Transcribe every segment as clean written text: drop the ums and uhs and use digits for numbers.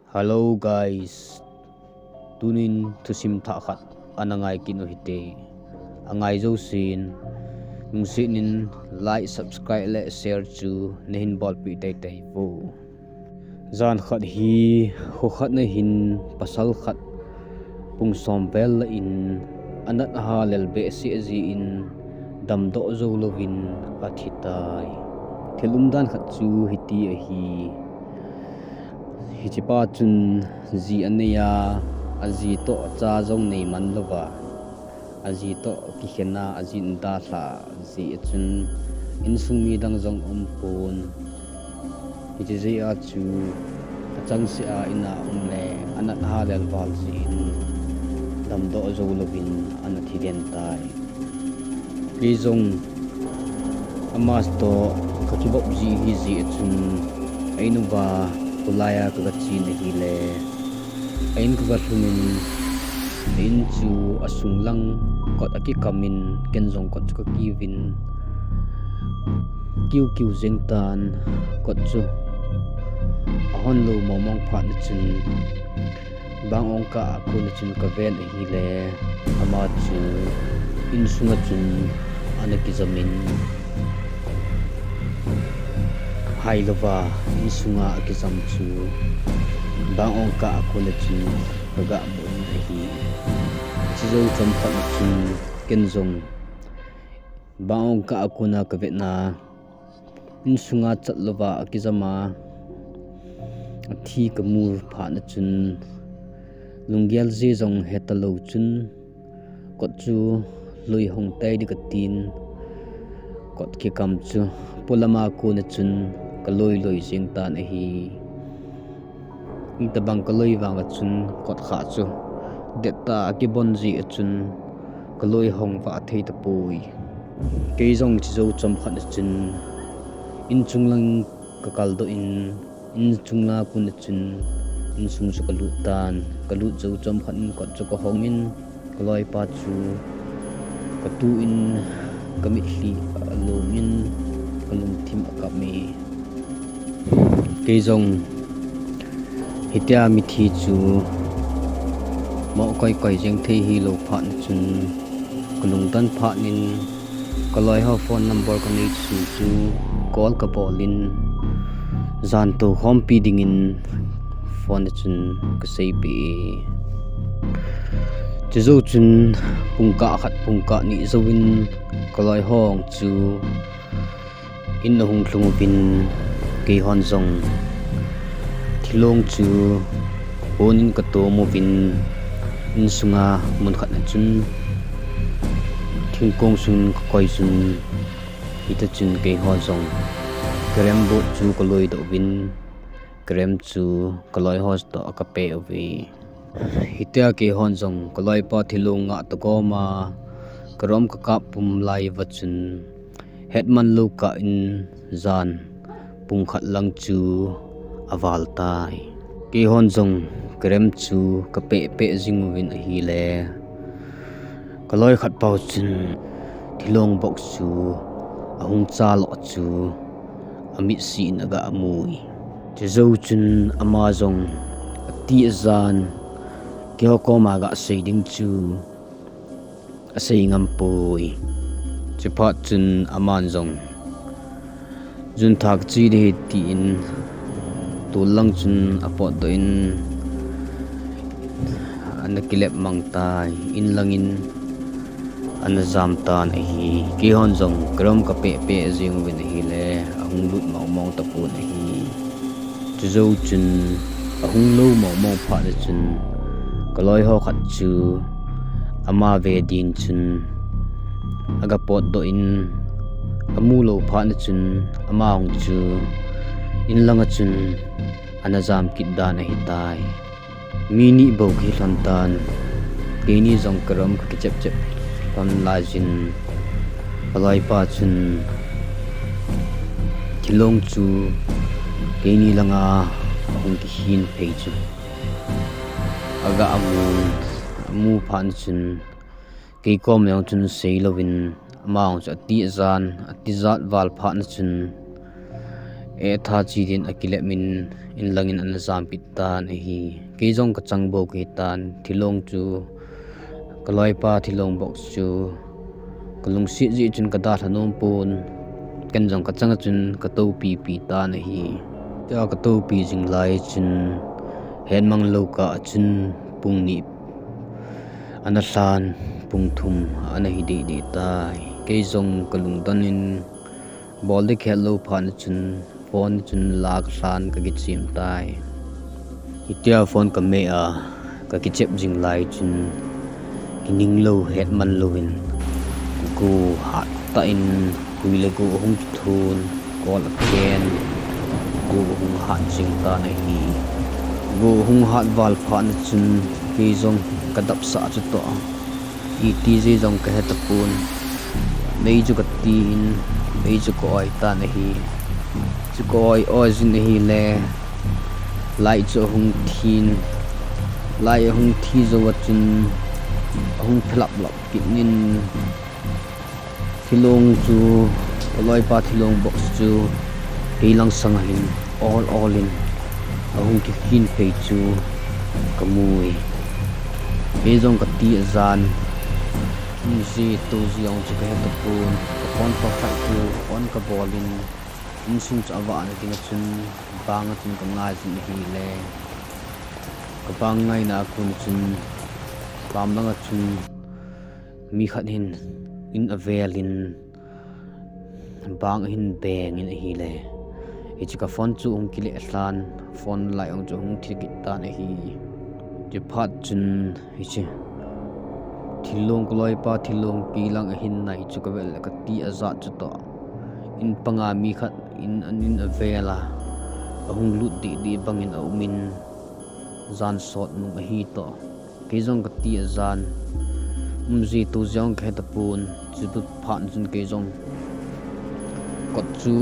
Hello guys, tunin Thusim thakat anangai kinu hite angai jousen nungsinin like subscribe le share chu nehin bol pi tai tai vo zan khat hi ho khat na hin pasal khat pung som bel in anat ha lel be si ji in dam do zo lovin athitai thelum dan khat chu hiti a hi hichipa chun ji aneya aji to cha jong nei man lova aji to ki khena aji nda tha ji chun in sumi dang jong pon hichi ji a chu achang si a ina umle anat ha lel wal ji in dam do zo lovin anathi den tai pi jong amas to kachibop ji hi ji chun ainu ba Kaloila ka chin hi le ain ka thumin in chu asung lang kot aki kamin kenjong kot ka kivin kiu jeng tan kot chu ahon lo momong phat na chun bang ong ka aku na chun ka vel hi le ama chu in sunga chun anaki zamin hai lova in sunga ki sam chu bang ong ka aku na chu ga mo hi chi zo chom phat na chu ken zong bang ong ka aku na ka vet na in sunga chat lova ki zama thi ka mu pha na chun lungyal ji zong hetalo chun kot chu loi hong tai di ka tin kot ki kam chu pulama ko na chun kaloi loi sing tan a hi ita bang kaloi wang chun kot kha chu deta ki bonji chun kaloi hong wa thei ta pui ke jong chi zo chom khat chun in chunglang ka kal do in chungla kun chun in sung su kalu tan kalu zo chom khan kot chu ko hongin Kaloipa chu ka tu in kami hli alomin kalung thim akami keizong hitia mi thi chu mo koi jeng thei hi lo phan chun kulung tan pha nin kaloi ho phone number ka nei chu call ka polin zan to hom pi ding in phone chun ka sei pi chu chun pungka khat pungka ni zowin kaloi hong chu in hung thlung bin ke hon zong thilong chu onin ka to mo vin in sunga mun khat na chun thingkong sun koi sun ita chun ke hon zong krem bo chu kaloi do vin krem chu kaloi hos to ka pe ovi hitia ke hon zong Kaloipa thilong nga to ko ma krom ka kap pum lai wa chun hetman lo ka in zan pung khat lang chu awal tai ke hon zong krem chu ka pe jing win hi le kaloi khat pau chun thilong box chu ahung cha lo chu ami si naga amui che zo chun ama zong ti zan kyo ko ma ga sei ding chu asei ngam pui che phat chun aman zong jun thak chi de ti in tu lang chun apot do in anakilep mang tai in langin anazam tan hi ki hon zong krom ka pe jing win hi le ahung lut mong ta pu hi chu zo chun ahung lo mong pha de chun kaloi ho khat chu ama ve din chun aga pot do in amulo pha na chun ama hong chu in langa chun anazam kidda na hitai mini bo ki hlantan keni jong karam ka chep ton lajin Kaloipa chun thilong chu keni langa hong ki hin phei chu aga amu phan chun ke kom leong chun sei lovin among cha ti zat wal pha na chun e tha chi din akile min in langin an zam pitan hi ke jong ka changbo ke tan thilong chu Kaloipa thilong box chu kalung si ji chun ka da thanom pon kan jong ka changa chun ka to pi tan hi ta ka to pi jing lai chun hen mang lo ka chun pung ni ana san pung thum ana hi de tai ke jong kalung danin bol de khelo phan chun phone chun lak san ka gi chim tai itia phone ka me a ka ki chep jing lai chun kining lo het man lovin ku hat ta in kuile ku hung thun kol ken ku hung hat jing ta na hi go hung hat wal phan chun ke jong ka dap sa chu to i ti ji jong ka het pun nei ju ka tin nei ju ko ai ta na hi chu ko ai jin hi le lai chu hung thin lai hung thi zo wa chun hung phlap lap kinin thilong chu Kaloipa thilong box chu hilang sangahin all in hung ki kin pe chu kamui be jong ka ti azan ni si to jiong chu ka ta pun ka pon pa fa chu on ka bolin in sung cha wa na tin chun bang chun ka ngai chun hi le ka bang ngai na kun chun pam lang chun mi khat hin in avelin bang hin beng in hi le ichi ka phone chu ong kile hlan phone lai ong chu ong thikit ta na hi je phat chun ichi thilong Kaloipa thilong pilang hin nai chu ka vel ka ti azat chu to in panga mi khat in anin avela ahung lut di bangin aumin zan sot nu hi to ke jong ka ti azan umji tu jong khe ta pun chu tu phan chun ke jong kot chu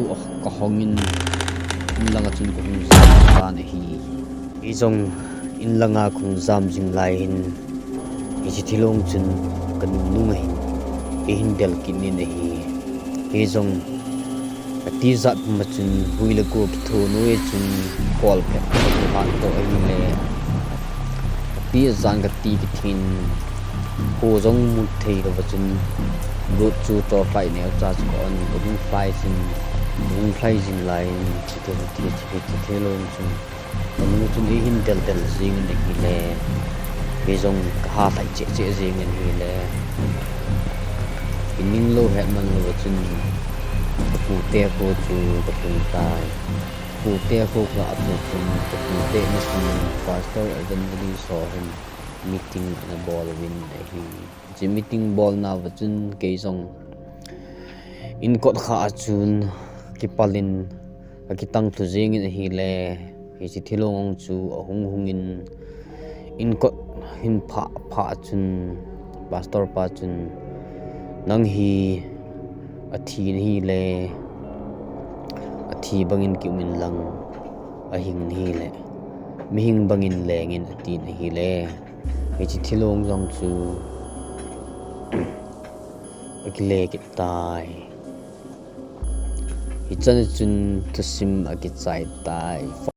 ka hongin in langa chun ko hung sa na hi ke jong in langa khung jam jing lai hin ichi thilong chun kan nu ngai ke hin del kin ni hi ke jong ti zat ma chun huile ko ki tho noi chun kol phe han to ai le ti zang ka ti ki thin ho jong mu thei ro chun ro chu to fai ne cha chu on ko mu fai sin mu fai jin lai ti to ti the lo chun mu chun hi hin del jing ne hi le ke jong ha thai che jing ne hi le ining lo het man lo chun pu te ko chu ka pung tai pu te ko ka atu chun ka pu te na chun pastor assembly so him meeting na ball win hi ji meeting ball na wa chun ke jong in kot kha chun ki palin ki tang thu jing in hi le hi chi thilong ong chu hung in kot hin pha chun pastor pa chun nang hi athi hi le athi bangin ki min lang ahing hi le mihing bangin lengin ati hi le chi thilong jong chu akile ki tai hi chan chun thusim aki chai tai